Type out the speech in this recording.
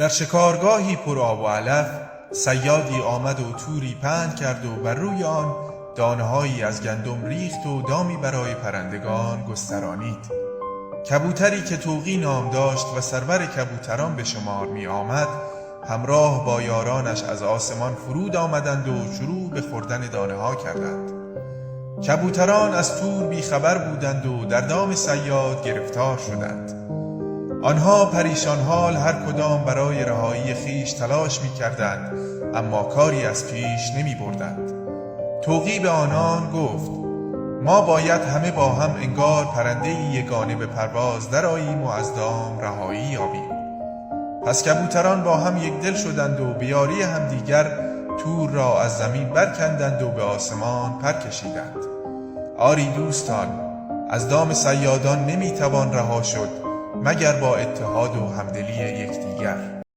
در شکارگاهی پر آب و علف صیادی آمد و توری پهن کرد و بر روی آن دانه‌هایی از گندم ریخت و دامی برای پرندگان گسترانید. کبوتری که طوقی نام داشت و سرور کبوتران به شمار می آمد همراه با یارانش از آسمان فرود آمدند و شروع به خوردن دانه ها کردند. کبوتران از تور بی خبر بودند و در دام صیاد گرفتار شدند. آنها پریشان حال هر کدام برای رهایی خیش تلاش می کردند، اما کاری از پیش نمی بردند. طوقی به آنان گفت: ما باید همه با هم انگار پرنده یگانه به پرواز درآییم و از دام رهایی یابیم. پس کبوتران با هم یک دل شدند و به یاری همدیگر تور را از زمین برکندند و به آسمان پر کشیدند. آری دوستان، از دام صیادان نمیتوان رها شد مگر با اتحاد و همدلی یکدیگر.